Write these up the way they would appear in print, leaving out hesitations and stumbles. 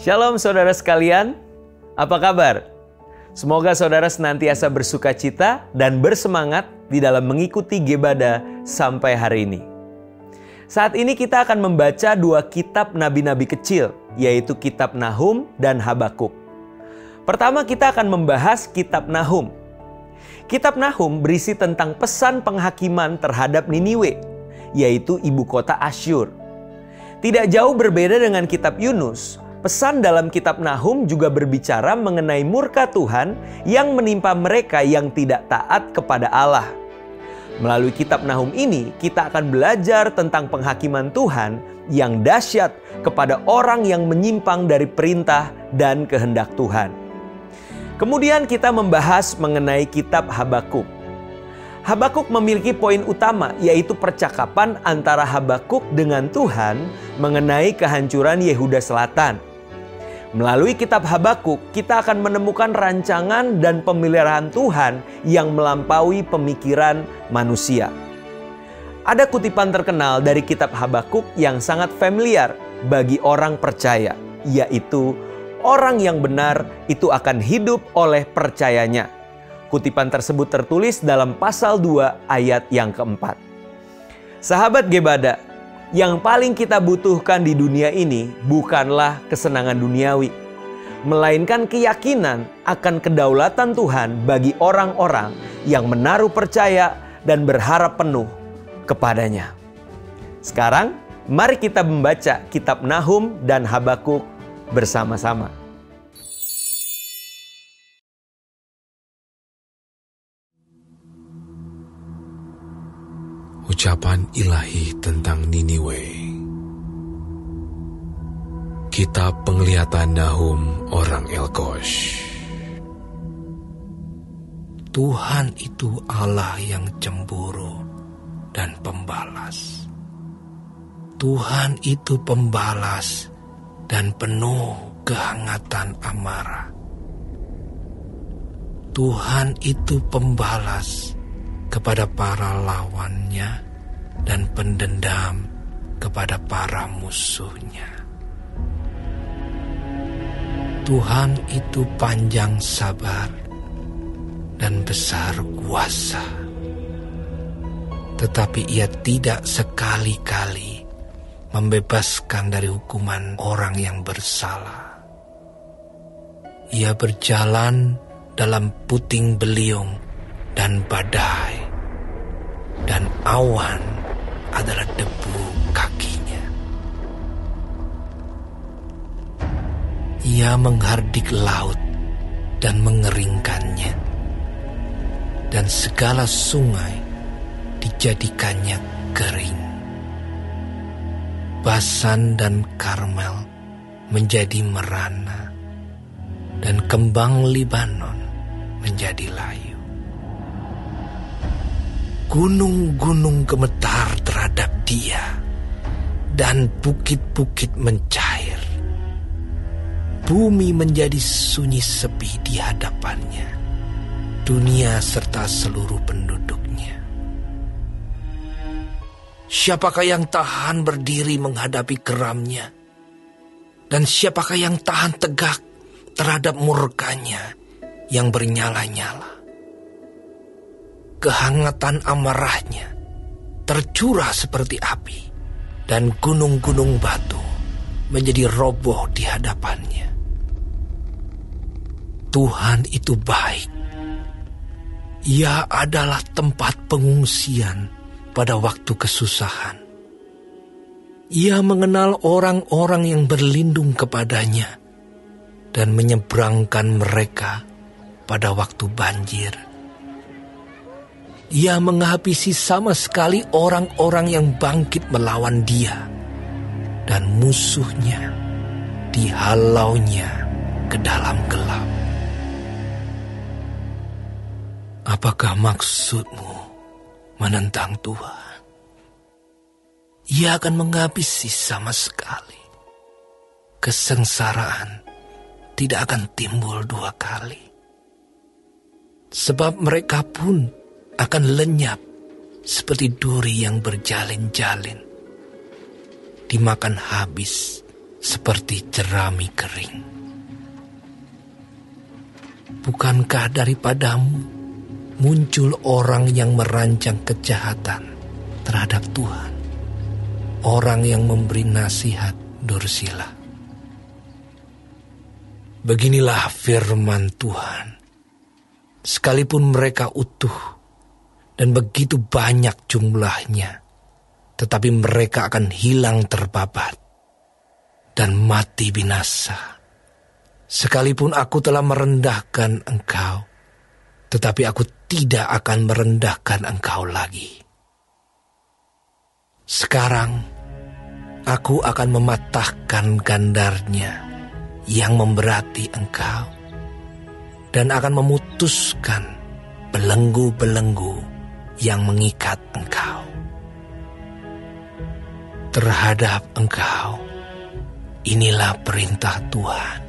Shalom saudara sekalian, apa kabar? Semoga saudara senantiasa bersuka cita dan bersemangat di dalam mengikuti Gebada sampai hari ini. Saat ini kita akan membaca dua kitab nabi-nabi kecil, yaitu kitab Nahum dan Habakuk. Pertama kita akan membahas kitab Nahum. Kitab Nahum berisi tentang pesan penghakiman terhadap Niniwe, yaitu ibu kota Asyur. Tidak jauh berbeda dengan kitab Yunus, pesan dalam kitab Nahum juga berbicara mengenai murka Tuhan yang menimpa mereka yang tidak taat kepada Allah. Melalui kitab Nahum ini, kita akan belajar tentang penghakiman Tuhan yang dahsyat kepada orang yang menyimpang dari perintah dan kehendak Tuhan. Kemudian kita membahas mengenai kitab Habakuk. Habakuk memiliki poin utama, yaitu percakapan antara Habakuk dengan Tuhan mengenai kehancuran Yehuda Selatan. Melalui kitab Habakuk, kita akan menemukan rancangan dan pemeliharaan Tuhan yang melampaui pemikiran manusia. Ada kutipan terkenal dari kitab Habakuk yang sangat familiar bagi orang percaya, yaitu orang yang benar itu akan hidup oleh percayanya. Kutipan tersebut tertulis dalam pasal 2 ayat yang keempat. Sahabat Gebada, yang paling kita butuhkan di dunia ini bukanlah kesenangan duniawi, melainkan keyakinan akan kedaulatan Tuhan bagi orang-orang yang menaruh percaya dan berharap penuh kepadanya. Sekarang, mari kita membaca kitab Nahum dan Habakuk bersama-sama. Ucapan ilahi tentang Niniwe. Kitab Penglihatan Nahum orang Elkosh. Tuhan itu Allah yang cemburu dan pembalas. Tuhan itu pembalas dan penuh kehangatan amarah. Tuhan itu pembalas kepada para lawannya dan pendendam kepada para musuhnya. Tuhan itu panjang sabar dan besar kuasa, tetapi Ia tidak sekali-kali membebaskan dari hukuman orang yang bersalah. Ia berjalan dalam puting beliung dan badai, dan awan adalah debu kakinya. Ia menghardik laut dan mengeringkannya, dan segala sungai dijadikannya kering. Basan dan Karmel menjadi merana, dan kembang Libanon menjadi layu. Gunung-gunung gemetar terhadap Dia, dan bukit-bukit mencair. Bumi menjadi sunyi sepi di hadapannya, dunia serta seluruh penduduknya. Siapakah yang tahan berdiri menghadapi geramnya? Dan siapakah yang tahan tegak terhadap murkanya yang bernyala-nyala? Kehangatan amarahnya tercurah seperti api, dan gunung-gunung batu menjadi roboh di hadapannya. Tuhan itu baik. Ia adalah tempat pengungsian pada waktu kesusahan. Ia mengenal orang-orang yang berlindung kepadanya dan menyeberangkan mereka pada waktu banjir. Ia menghabisi sama sekali orang-orang yang bangkit melawan Dia, dan musuhnya dihalaunya ke dalam gelap. Apakah maksudmu menentang Tuhan? Ia akan menghabisi sama sekali. Kesengsaraan tidak akan timbul dua kali. Sebab mereka pun akan lenyap seperti duri yang berjalin-jalin, dimakan habis seperti jerami kering. Bukankah daripadamu muncul orang yang merancang kejahatan terhadap Tuhan, orang yang memberi nasihat dursila? Beginilah firman Tuhan. Sekalipun mereka utuh dan begitu banyak jumlahnya, tetapi mereka akan hilang terbabat dan mati binasa. Sekalipun aku telah merendahkan engkau, tetapi aku tidak akan merendahkan engkau lagi. Sekarang aku akan mematahkan gandarnya yang memberati engkau, dan akan memutuskan belenggu-belenggu yang mengikat engkau. Terhadap engkau, inilah perintah Tuhan.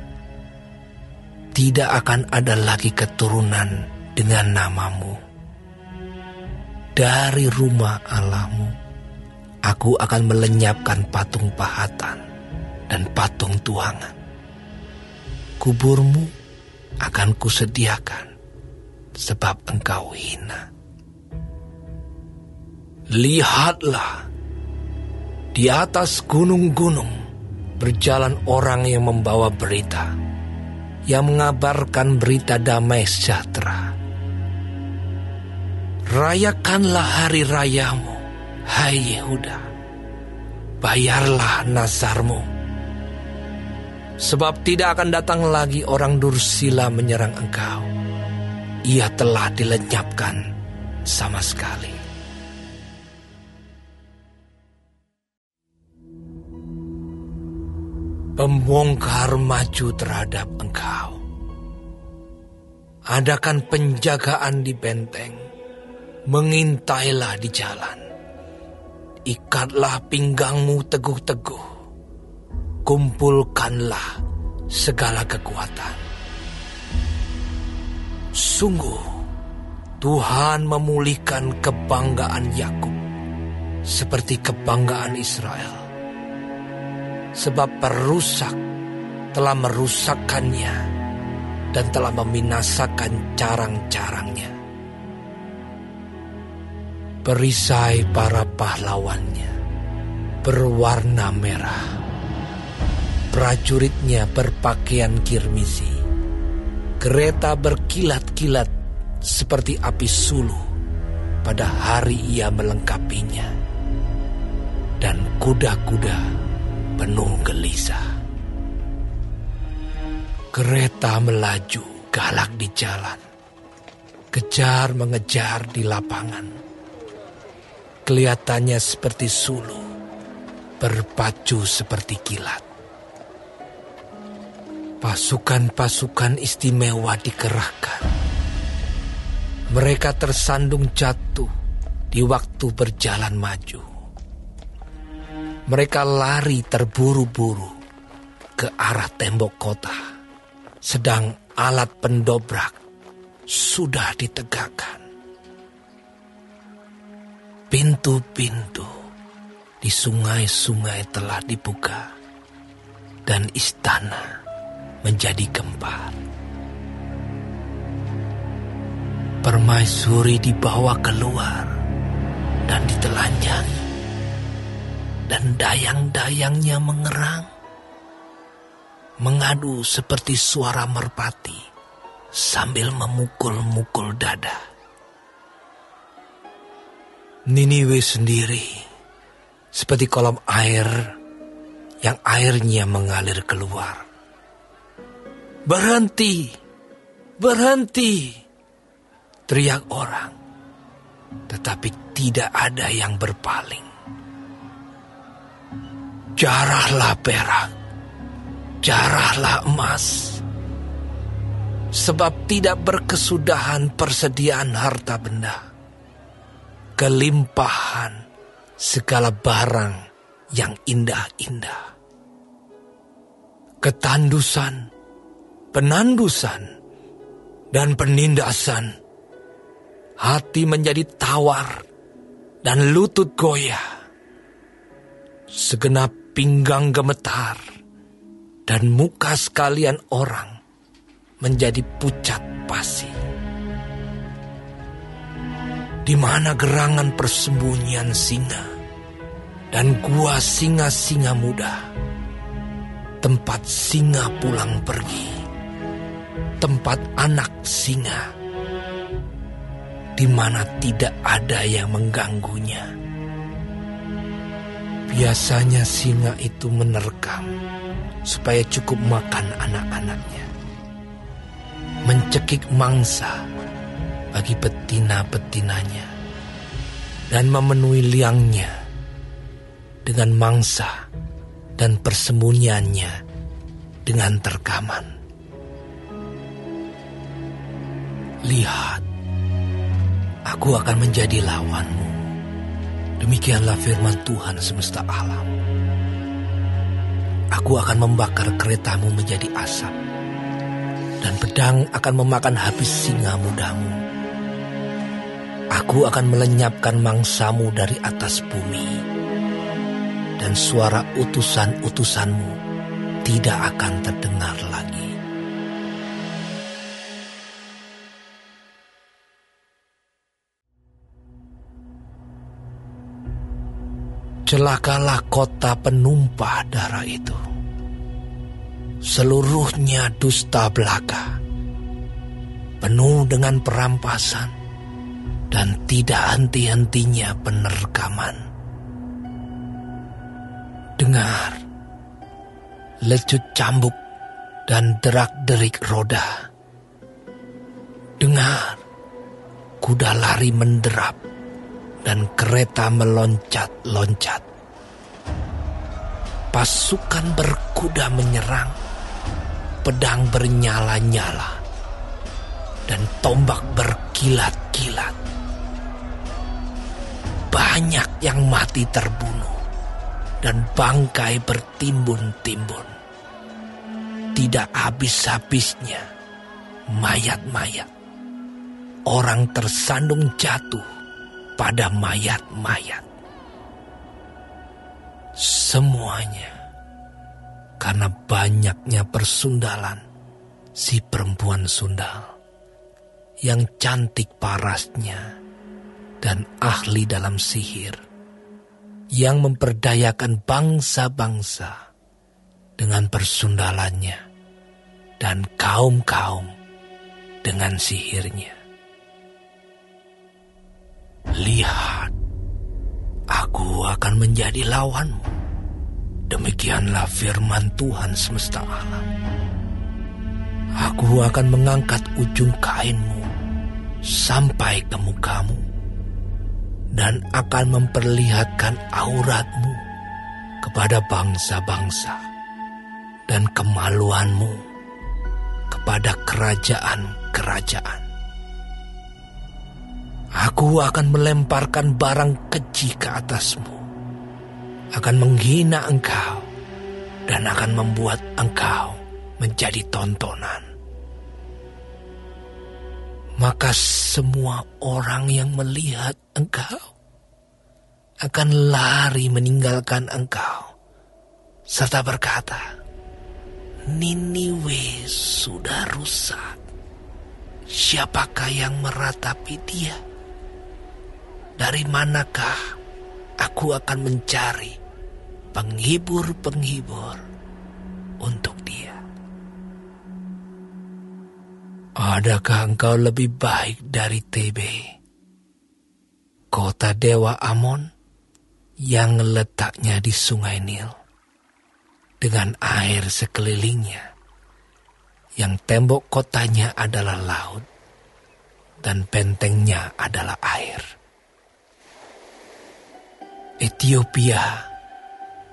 Tidak akan ada lagi keturunan dengan namamu. Dari rumah Allahmu, aku akan melenyapkan patung pahatan dan patung tuangan. Kuburmu akan kusediakan, sebab engkau hina. Lihatlah, di atas gunung-gunung berjalan orang yang membawa berita, yang mengabarkan berita damai sejahtera. Rayakanlah hari rayamu, hai Yehuda. Bayarlah nazarmu. Sebab tidak akan datang lagi orang dursila menyerang engkau. Ia telah dilenyapkan sama sekali. Pembongkar maju terhadap engkau. Adakan penjagaan di benteng. Mengintailah di jalan. Ikatlah pinggangmu teguh-teguh. Kumpulkanlah segala kekuatan. Sungguh, Tuhan memulihkan kebanggaan Yakub seperti kebanggaan Israel. Sebab perusak telah merusakkannya dan telah membinasakan carang-carangnya. Perisai para pahlawannya berwarna merah. Prajuritnya berpakaian kirmisi. Kereta berkilat-kilat seperti api suluh pada hari ia melengkapinya. Dan kuda-kuda penuh gelisah. Kereta melaju galak di jalan. Kejar mengejar di lapangan. Kelihatannya seperti suluh, berpacu seperti kilat. Pasukan-pasukan istimewa dikerahkan. Mereka tersandung jatuh di waktu berjalan maju. Mereka lari terburu-buru ke arah tembok kota, sedang alat pendobrak sudah ditegakkan. Pintu-pintu di sungai-sungai telah dibuka, dan istana menjadi gempar. Permaisuri dibawa keluar dan ditelanjangi, dan dayang-dayangnya mengerang, mengadu seperti suara merpati sambil memukul-mukul dada. Niniwe sendiri seperti kolam air yang airnya mengalir keluar. Berhenti, berhenti, teriak orang, tetapi tidak ada yang berpaling. Jarahlah perak, jarahlah emas, sebab tidak berkesudahan persediaan harta benda, kelimpahan segala barang yang indah-indah. Ketandusan, penandusan, dan penindasan. Hati menjadi tawar dan lutut goyah. Segenap pinggang gemetar dan muka sekalian orang menjadi pucat pasi. Di mana gerangan persembunyian singa dan gua singa-singa muda, tempat singa pulang pergi, tempat anak singa, di mana tidak ada yang mengganggunya. Biasanya singa itu menerkam supaya cukup makan anak-anaknya, mencekik mangsa bagi betina-betinanya, dan memenuhi liangnya dengan mangsa dan persembunyiannya dengan terkaman. Lihat, aku akan menjadi lawanmu. Demikianlah firman Tuhan semesta alam. Aku akan membakar keretamu menjadi asap, dan pedang akan memakan habis singa mudamu. Aku akan melenyapkan mangsamu dari atas bumi, dan suara utusan-utusanmu tidak akan terdengar lagi. Celakalah kota penumpah darah itu. Seluruhnya dusta belaka, penuh dengan perampasan, dan tidak henti-hentinya penerkaman. Dengar, lecut cambuk dan derak-derik roda. Dengar, kuda lari menderap dan kereta meloncat-loncat. Pasukan berkuda menyerang, pedang bernyala-nyala, dan tombak berkilat-kilat. Banyak yang mati terbunuh, dan bangkai bertimbun-timbun. Tidak habis-habisnya mayat-mayat. Orang tersandung jatuh pada mayat-mayat. Semuanya karena banyaknya persundalan si perempuan sundal yang cantik parasnya dan ahli dalam sihir, yang memperdayakan bangsa-bangsa dengan persundalannya dan kaum-kaum dengan sihirnya. Lihat, aku akan menjadi lawanmu. Demikianlah firman Tuhan semesta alam. Aku akan mengangkat ujung kainmu sampai ke mukamu, dan akan memperlihatkan auratmu kepada bangsa-bangsa, dan kemaluanmu kepada kerajaan-kerajaan. Aku akan melemparkan barang keji ke atasmu, akan menghina engkau, dan akan membuat engkau menjadi tontonan. Maka semua orang yang melihat engkau akan lari meninggalkan engkau, serta berkata, Niniwe sudah rusak. Siapakah yang meratapi dia? Dari manakah aku akan mencari penghibur-penghibur untuk dia? Adakah engkau lebih baik dari Tebe, kota dewa Amon yang letaknya di sungai Nil, dengan air sekelilingnya, yang tembok kotanya adalah laut dan bentengnya adalah air? Ethiopia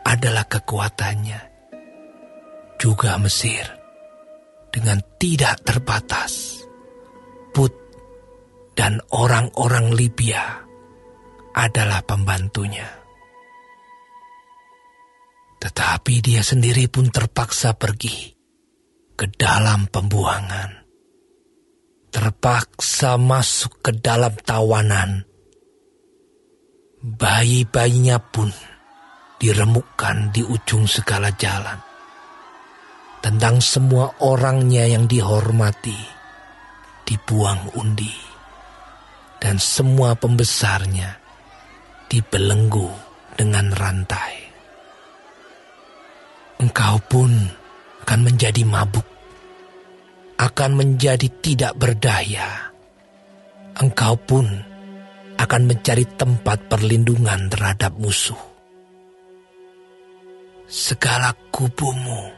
adalah kekuatannya, juga Mesir dengan tidak terbatas. Put dan orang-orang Libya adalah pembantunya. Tetapi dia sendiri pun terpaksa pergi ke dalam pembuangan, terpaksa masuk ke dalam tawanan. Bayi-bayinya pun diremukkan di ujung segala jalan. tentang semua orangnya yang dihormati, dibuang undi, dan semua pembesarnya dibelenggu dengan rantai. Engkau pun akan menjadi mabuk, akan menjadi tidak berdaya. Engkau pun akan mencari tempat perlindungan terhadap musuh. Segala kubumu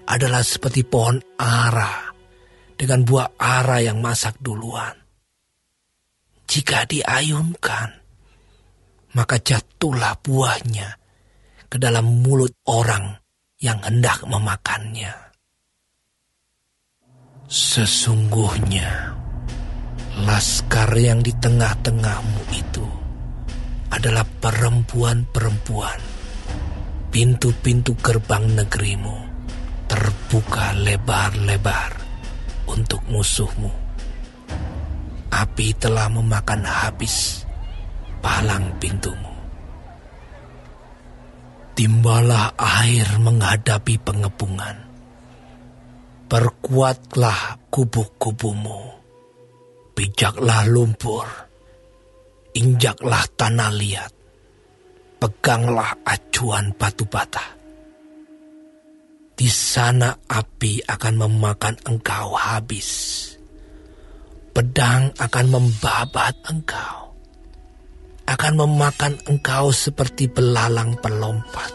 adalah seperti pohon ara dengan buah ara yang masak duluan. Jika diayunkan, maka jatuhlah buahnya ke dalam mulut orang yang hendak memakannya. Sesungguhnya, laskar yang di tengah-tengahmu itu adalah perempuan-perempuan. Pintu-pintu gerbang negerimu terbuka lebar-lebar untuk musuhmu. Api telah memakan habis palang pintumu. Timbalah air menghadapi pengepungan. Perkuatlah kubu-kubumu. Pijaklah lumpur. Injaklah tanah liat. Peganglah acuan batu bata. Di sana api akan memakan engkau habis. Pedang akan membabat engkau. Akan memakan engkau seperti belalang pelompat.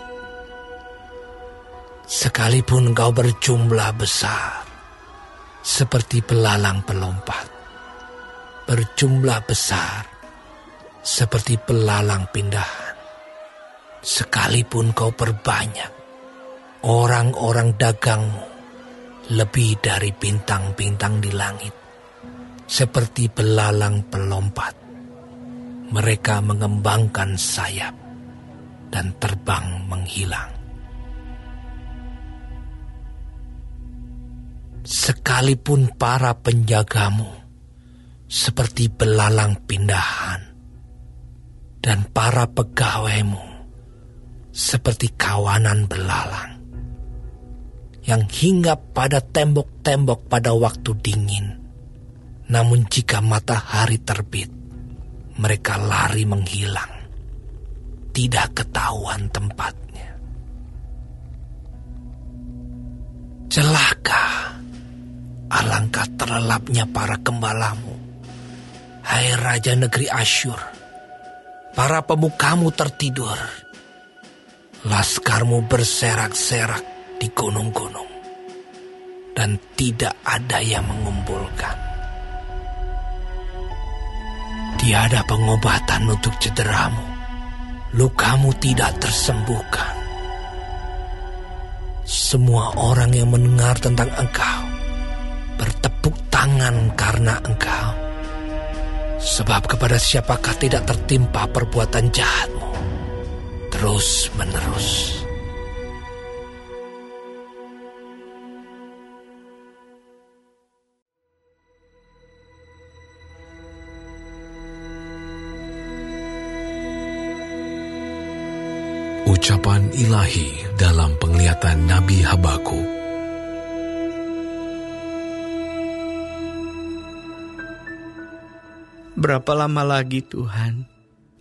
Sekalipun engkau berjumlah besar, seperti belalang pelompat. Berjumlah besar, seperti belalang pindahan. Sekalipun kau berbanyak, orang-orang dagangmu lebih dari bintang-bintang di langit. Seperti belalang pelompat. Mereka mengembangkan sayap dan terbang menghilang. Sekalipun para penjagamu seperti belalang pindahan dan para pegawaimu seperti kawanan belalang yang hinggap pada tembok-tembok pada waktu dingin. Namun jika matahari terbit, mereka lari menghilang, tidak ketahuan tempatnya. Celaka, alangkah terlelapnya para gembalamu, hai Raja negeri Asyur. Para pemukamu tertidur, laskarmu berserak-serak di gunung-gunung, dan tidak ada yang mengumpulkan. Tiada pengobatan untuk cederamu, lukamu tidak tersembuhkan. Semua orang yang mendengar tentang engkau bertepuk tangan karena engkau. Sebab kepada siapakah tidak tertimpa perbuatan jahatmu terus menerus. Ucapan ilahi dalam penglihatan Nabi Habakuk. Berapa lama lagi Tuhan,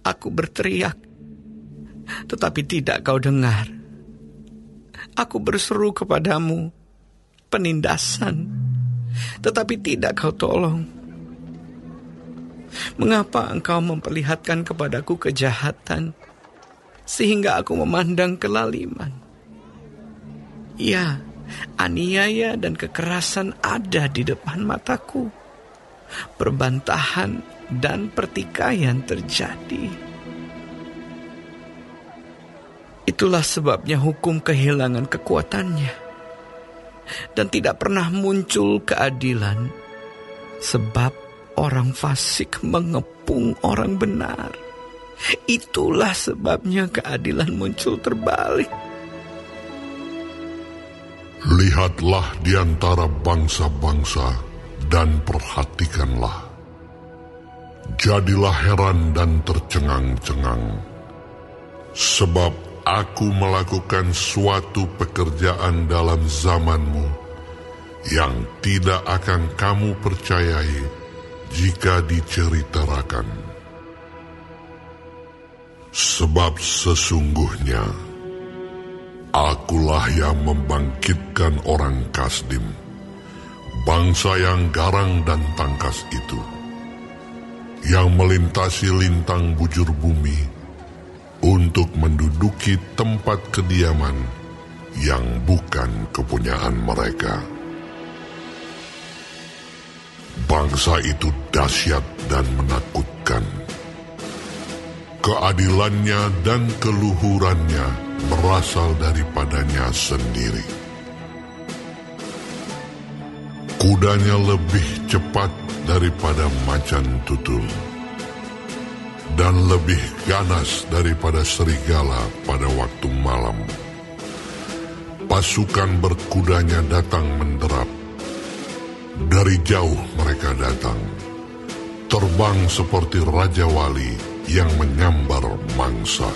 aku berteriak, tetapi tidak kau dengar. Aku berseru kepadamu, penindasan, tetapi tidak kau tolong. Mengapa engkau memperlihatkan kepadaku kejahatan, sehingga aku memandang kelaliman? Ya, aniaya dan kekerasan ada di depan mataku. Perbantahan dan pertikaian terjadi. Itulah sebabnya hukum kehilangan kekuatannya, dan tidak pernah muncul keadilan, sebab orang fasik mengepung orang benar. Itulah sebabnya keadilan muncul terbalik. Lihatlah di antara bangsa-bangsa dan perhatikanlah. Jadilah heran dan tercengang-cengang, sebab aku melakukan suatu pekerjaan dalam zamanmu yang tidak akan kamu percayai jika diceritakan. Sebab sesungguhnya akulah yang membangkitkan orang Kasdim, bangsa yang garang dan tangkas itu, yang melintasi lintang bujur bumi untuk menduduki tempat kediaman yang bukan kepunyaan mereka. Bangsa itu dahsyat dan menakutkan. Keadilannya dan keluhurannya berasal daripadanya sendiri. Kudanya lebih cepat daripada macan tutul, dan lebih ganas daripada serigala pada waktu malam. Pasukan berkudanya datang menderap. Dari jauh mereka datang, terbang seperti Raja Wali yang menyambar mangsa.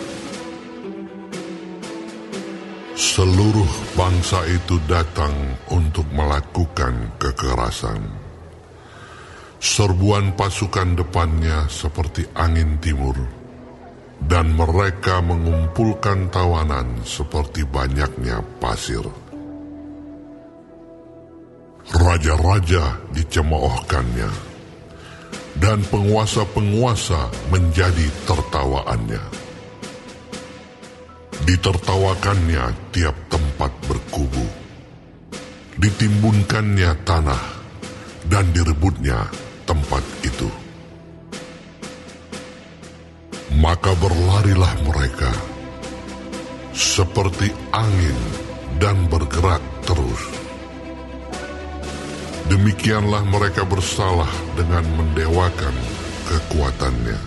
Seluruh bangsa itu datang untuk melakukan kekerasan. Serbuan pasukan depannya seperti angin timur, dan mereka mengumpulkan tawanan seperti banyaknya pasir. Raja-raja dicemoohkannya, dan penguasa-penguasa menjadi tertawaannya. Ditertawakannya tiap tempat berkubu, ditimbunkannya tanah, dan direbutnya tempat itu. Maka berlarilah mereka seperti angin dan bergerak terus. Demikianlah mereka bersalah dengan mendewakan kekuatannya.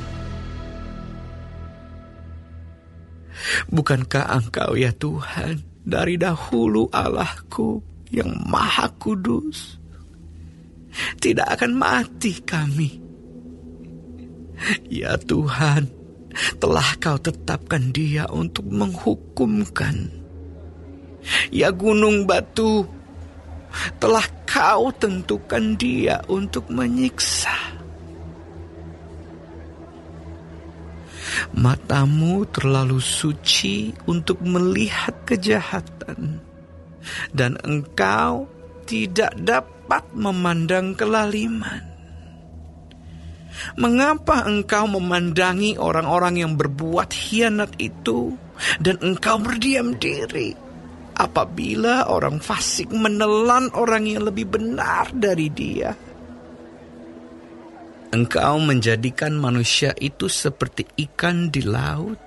Bukankah Engkau ya Tuhan dari dahulu Allahku yang Maha Kudus? Tidak akan mati kami. Ya Tuhan, telah Kau tetapkan dia untuk menghukumkan. Ya gunung batu, telah Kau tentukan dia untuk menyiksa. Matamu terlalu suci untuk melihat kejahatan, dan Engkau tidak dapat memandang kelaliman. Mengapa Engkau memandangi orang-orang yang berbuat khianat itu, dan Engkau berdiam diri apabila orang fasik menelan orang yang lebih benar dari dia? Engkau menjadikan manusia itu seperti ikan di laut,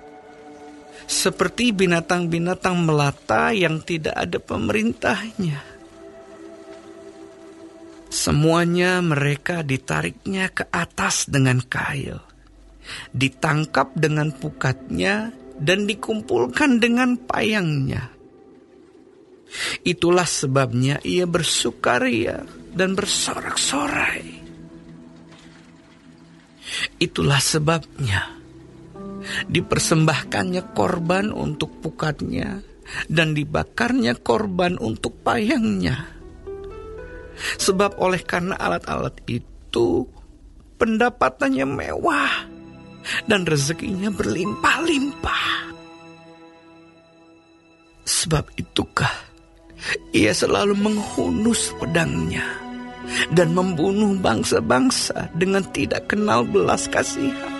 seperti binatang-binatang melata yang tidak ada pemerintahnya. Semuanya mereka ditariknya ke atas dengan kail, ditangkap dengan pukatnya, dan dikumpulkan dengan payangnya. Itulah sebabnya ia bersukaria dan bersorak-sorai. Itulah sebabnya dipersembahkannya korban untuk pukatnya, dan dibakarnya korban untuk payangnya. Sebab oleh karena alat-alat itu, pendapatannya mewah, dan rezekinya berlimpah-limpah. Sebab itukah ia selalu menghunus pedangnya dan membunuh bangsa-bangsa dengan tidak kenal belas kasihan.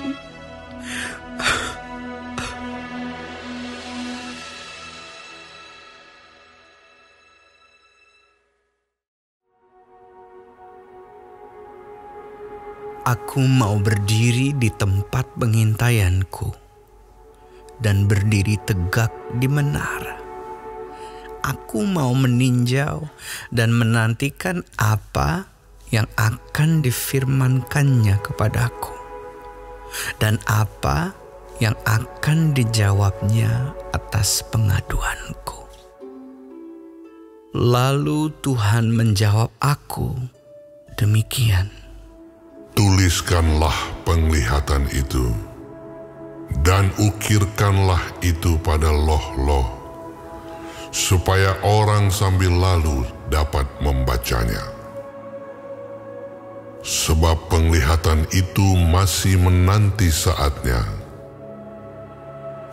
Aku mau berdiri di tempat pengintaianku dan berdiri tegak di menara. Aku mau meninjau dan menantikan apa yang akan difirmankannya kepadaku, dan apa yang akan dijawabnya atas pengaduanku. Lalu Tuhan menjawab aku demikian. Tuliskanlah penglihatan itu dan ukirkanlah itu pada loh-loh, supaya orang sambil lalu dapat membacanya. Sebab penglihatan itu masih menanti saatnya,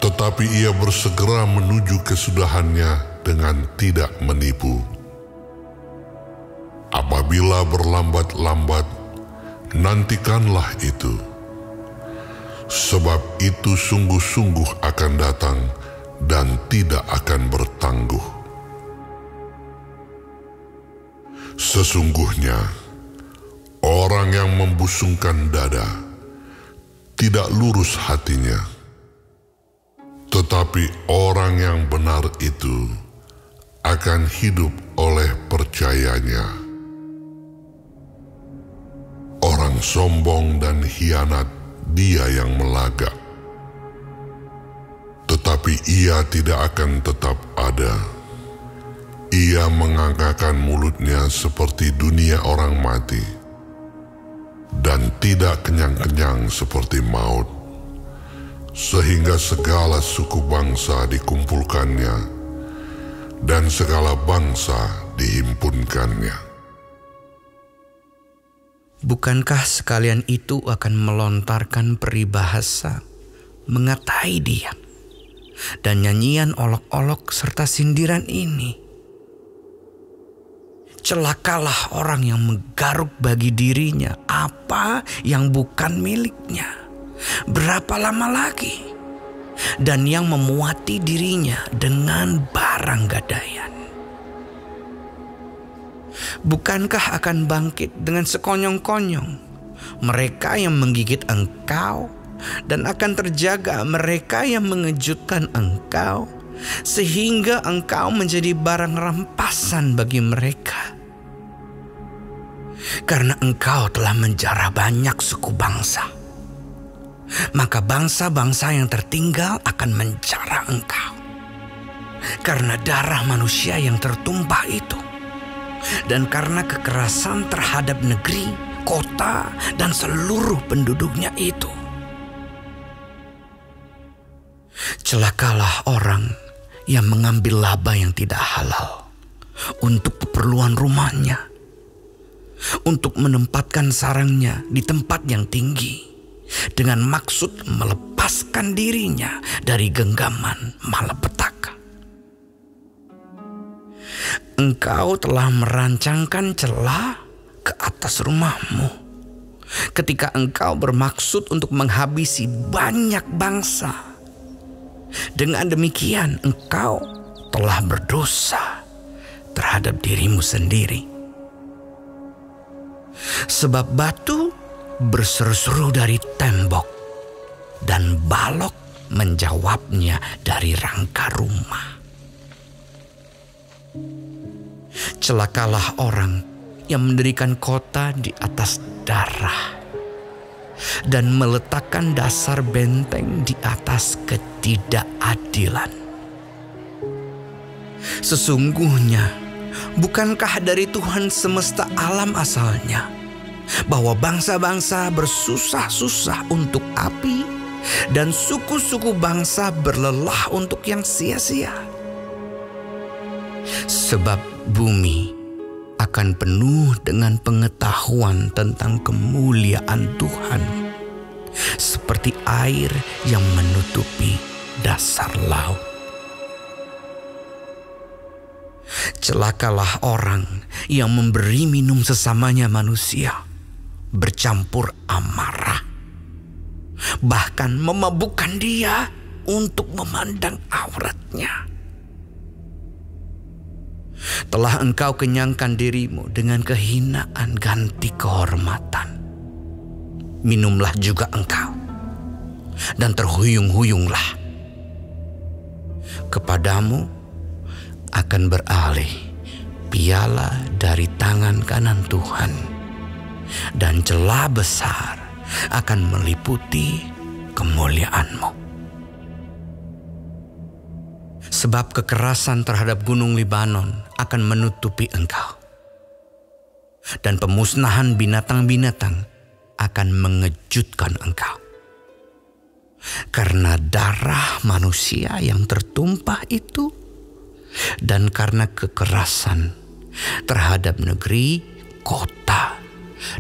tetapi ia bersegera menuju kesudahannya dengan tidak menipu. Apabila berlambat-lambat, nantikanlah itu, sebab itu sungguh-sungguh akan datang dan tidak akan bertangguh. Sesungguhnya, orang yang membusungkan dada tidak lurus hatinya, tetapi orang yang benar itu akan hidup oleh percayanya. Orang sombong dan hianat dia yang melagak, tetapi ia tidak akan tetap ada. Ia mengangkakan mulutnya seperti dunia orang mati, dan tidak kenyang-kenyang seperti maut, sehingga segala suku bangsa dikumpulkannya, dan segala bangsa dihimpunkannya. Bukankah sekalian itu akan melontarkan peribahasa, mengatai dia, dan nyanyian olok-olok serta sindiran ini? Celakalah orang yang menggaruk bagi dirinya apa yang bukan miliknya. Berapa lama lagi? Dan yang memuati dirinya dengan barang gadaian. Bukankah akan bangkit dengan sekonyong-konyong mereka yang menggigit engkau, dan akan terjaga mereka yang mengejutkan engkau, sehingga engkau menjadi barang rampasan bagi mereka? Karena engkau telah menjarah banyak suku bangsa, maka bangsa-bangsa yang tertinggal akan menjarah engkau. Karena darah manusia yang tertumpah itu, dan karena kekerasan terhadap negeri, kota, dan seluruh penduduknya itu. Celakalah orang yang mengambil laba yang tidak halal untuk keperluan rumahnya, untuk menempatkan sarangnya di tempat yang tinggi, dengan maksud melepaskan dirinya dari genggaman malapetaka. Engkau telah merancangkan celah ke atas rumahmu ketika engkau bermaksud untuk menghabisi banyak bangsa. Dengan demikian engkau telah berdosa terhadap dirimu sendiri. Sebab batu berseru-seru dari tembok, dan balok menjawabnya dari rangka rumah. Celakalah orang yang mendirikan kota di atas darah, dan meletakkan dasar benteng di atas ketidakadilan. Sesungguhnya, bukankah dari Tuhan semesta alam asalnya, bahwa bangsa-bangsa bersusah-susah untuk api, dan suku-suku bangsa berlelah untuk yang sia-sia? Sebab bumi akan penuh dengan pengetahuan tentang kemuliaan Tuhan, seperti air yang menutupi dasar laut. Celakalah orang yang memberi minum sesamanya manusia, bercampur amarah, bahkan memabukkan dia untuk memandang auratnya. Telah engkau kenyangkan dirimu dengan kehinaan ganti kehormatan. Minumlah juga engkau, dan terhuyung-huyunglah. Kepadamu akan beralih piala dari tangan kanan Tuhan, dan celah besar akan meliputi kemuliaanmu. Sebab kekerasan terhadap gunung Libanon akan menutupi engkau, dan pemusnahan binatang-binatang akan mengejutkan engkau. karena darah manusia yang tertumpah itu, dan karena kekerasan terhadap negeri, kota,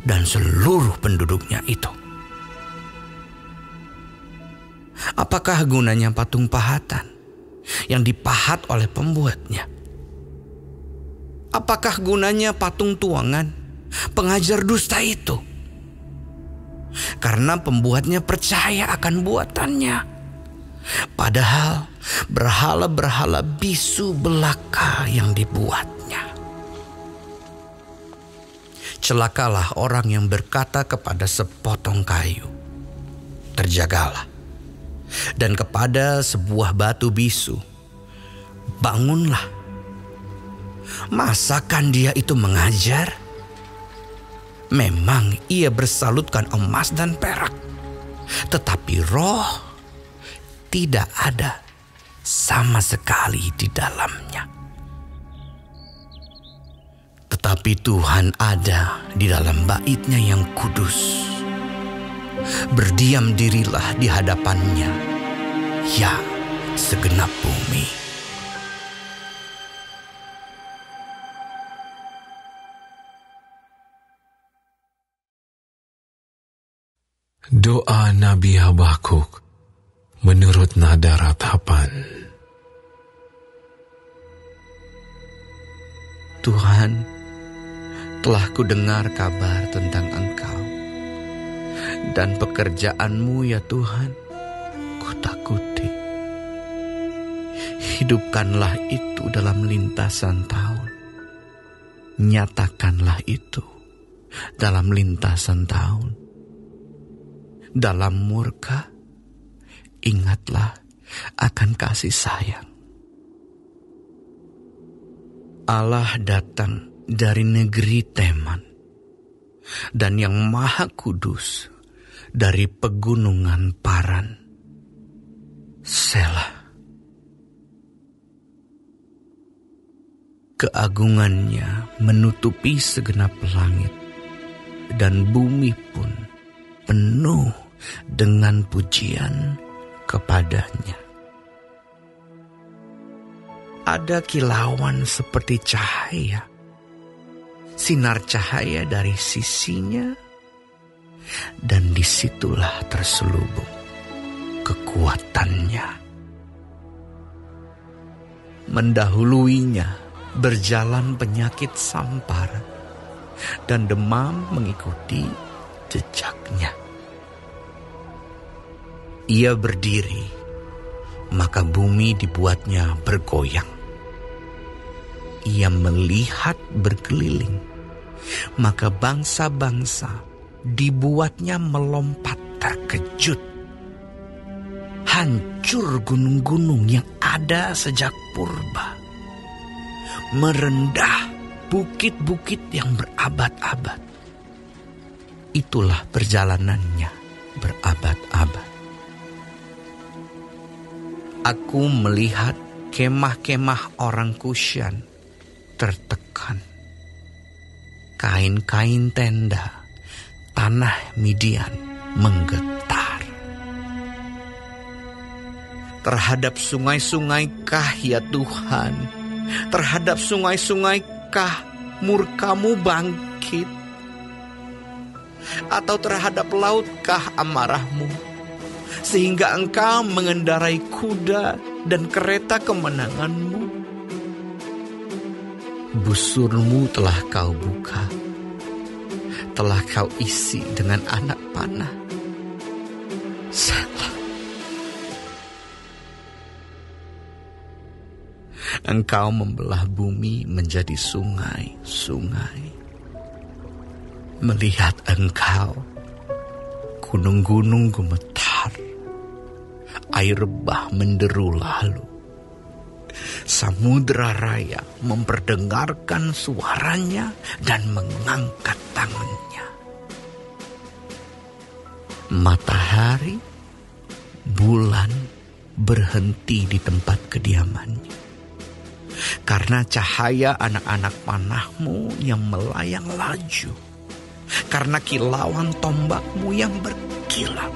dan seluruh penduduknya itu. Apakah gunanya patung pahatan yang dipahat oleh pembuatnya? Apakah gunanya patung tuangan pengajar dusta itu? Karena pembuatnya percaya akan buatannya. Padahal berhala-berhala bisu belaka yang dibuatnya. Celakalah orang yang berkata kepada sepotong kayu, terjagalah. Dan kepada sebuah batu bisu, bangunlah. Masakan dia itu mengajar? Memang ia bersalutkan emas dan perak, tetapi roh tidak ada sama sekali di dalamnya. Tetapi Tuhan ada di dalam bait-Nya yang kudus. Berdiam dirilah di hadapannya, ya segenap bumi. Doa Nabi Habakuk menurut nada ratapan. Tuhan, telah kudengar kabar tentang Engkau dan pekerjaan-Mu ya Tuhan, kutakuti. Hidupkanlah itu dalam lintasan tahun. Nyatakanlah itu dalam lintasan tahun. Dalam murka, ingatlah akan kasih sayang. Allah datang dari negeri Teman, dan yang Maha Kudus dari pegunungan Paran. Selah. Keagungannya menutupi segenap langit, dan bumi pun penuh dengan pujian kepadanya. Ada kilauan seperti cahaya, sinar cahaya dari sisinya, dan disitulah terselubung kekuatannya. Mendahuluinya berjalan penyakit sampar, dan demam mengikuti jejaknya. Ia berdiri, maka bumi dibuatnya bergoyang. Ia melihat berkeliling, maka bangsa-bangsa dibuatnya melompat terkejut. Hancur gunung-gunung yang ada sejak purba. Merendah bukit-bukit yang berabad-abad. Itulah perjalanannya berabad-abad. Aku melihat kemah-kemah orang Kusyan tertekan. Kain-kain tenda tanah Midian menggetar. Terhadap sungai-sungai kah ya Tuhan? Terhadap sungai-sungai kah murka-Mu bangkit? Atau terhadap laut kah amarah-Mu? Sehingga Engkau mengendarai kuda dan kereta kemenangan-Mu. Busur-Mu telah Kau buka, telah Kau isi dengan anak panah. Selah. Engkau membelah bumi menjadi sungai-sungai. Melihat Engkau, gunung-gunung gemetar, air bah menderu lalu. Samudra raya memperdengarkan suaranya dan mengangkat tangannya. Matahari, bulan berhenti di tempat kediamannya. Karena cahaya anak-anak panah-Mu yang melayang laju. Karena kilauan tombak-Mu yang berkilat.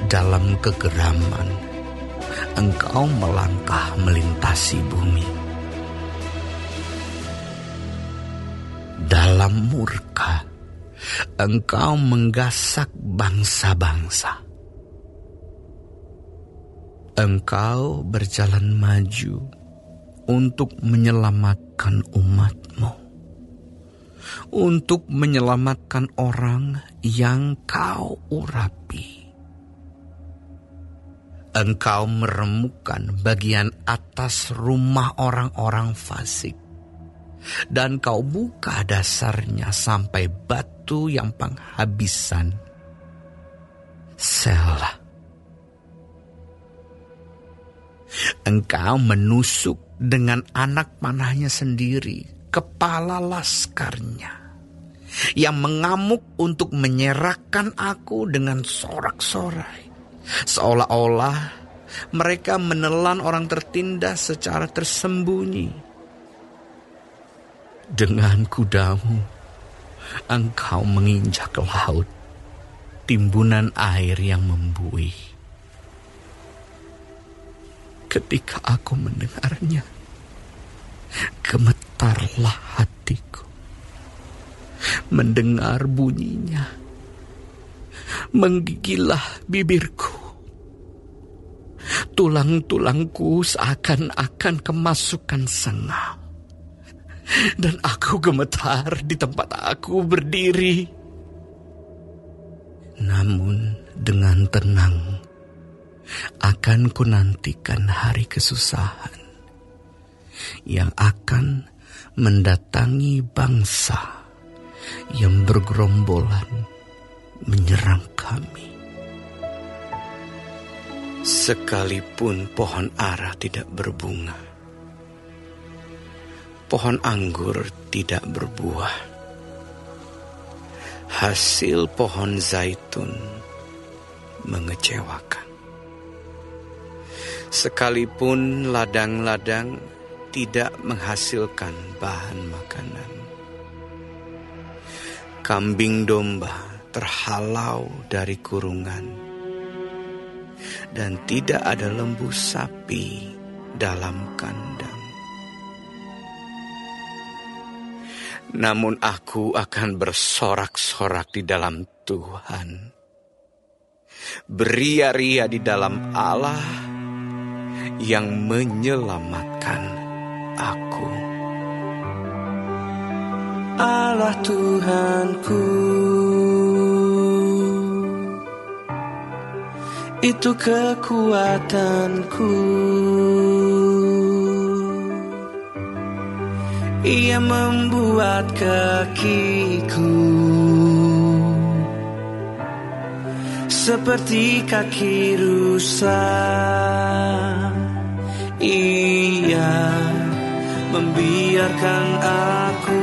dalam kegeraman, Engkau melangkah melintasi bumi. Dalam murka, Engkau menggasak bangsa-bangsa. Engkau berjalan maju untuk menyelamatkan umat-Mu, untuk menyelamatkan orang yang Kau urapi. Engkau meremukkan bagian atas rumah orang-orang fasik, dan Kau buka dasarnya sampai batu yang penghabisan. Selah. Engkau menusuk dengan anak panahnya sendiri kepala laskarnya, yang mengamuk untuk menyerahkan aku dengan sorak-sorai, seolah-olah mereka menelan orang tertindas secara tersembunyi. Dengan kudamu, Engkau menginjak laut, timbunan air yang membuih. Ketika aku mendengarnya, gemetarlah hatiku. Mendengar bunyinya, menggigillah bibirku. Tulang-tulangku seakan-akan kemasukan sengah, dan aku gemetar di tempat aku berdiri. Namun dengan tenang akan kunantikan hari kesusahan yang akan mendatangi bangsa yang bergerombolan menyerang kami. Sekalipun pohon ara tidak berbunga, pohon anggur tidak berbuah, hasil pohon zaitun mengecewakan. Sekalipun ladang-ladang tidak menghasilkan bahan makanan, kambing domba terhalau dari kurungan, dan tidak ada lembu sapi dalam kandang. Namun aku akan bersorak-sorak di dalam Tuhan, beria-ria di dalam Allah yang menyelamatkan aku. Allah Tuhanku, itu kekuatanku. Ia membuat kakiku seperti kaki rusa. Ia membiarkan aku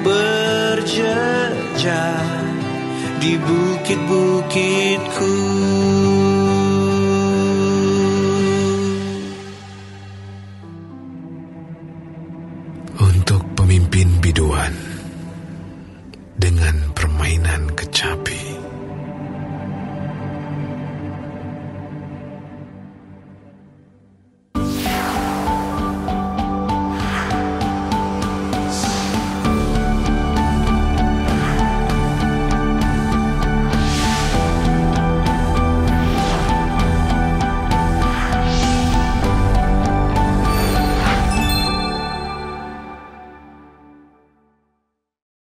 berjejak di bukit-bukitku.